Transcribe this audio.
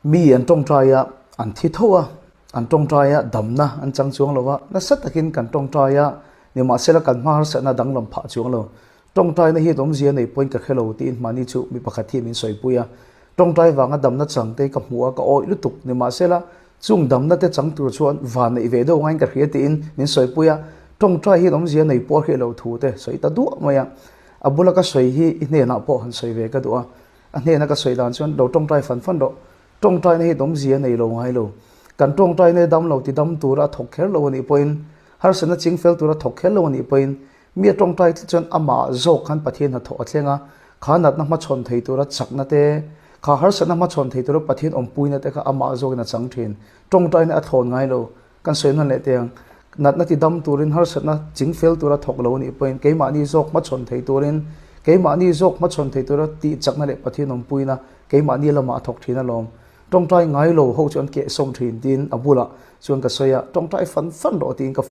mi an tong trai a an thi thoa an tong trai a damna an chang chuang lowa na sat takin kan tong trai a ni ma sela kan mar sa na dang lam pha chuang lo tong trai na hi dom zia nei point ka khelo ti mani chu mi pakhat hi min soipuya tong trai wanga damna chang te ka hmuwa ka oi lutuk ni ma sela chung damna te chang tur chuan van nei ve do ngain ka khria ti in min soipuya tong trai hi dom zia nei po khelo thu te soi ta du maya abula ka soi hi ine na po han soi ve ka du a ane na ka soi dan chuan do tong trai fan do tong trai nei dom zia nei lo ngai lo kan tong trai nei dam lo ti dam tura thok kher lo ni point har sana ching fel tura thok kher lo ni point mi tong trai chuan ama zo khan pathian ha tho atlenga khanat na ma chon thei tura chakna te kha har sana ma chon thei tura pathian om puina te kha ama zo na chang thin tong trai na thon ngai lo kan soi na le teng nat na ti dam turin har sana ching fel tura thok lo ni point ke ma ni zok ma chon thei turin ke ma ni zok ma chon thei tura ti chakna le pathian om puina ke ma ni lama thok thina lom tong trai ngai lo ho chon ke som thin tin abula chuan ka soya tong trai fan do tin ka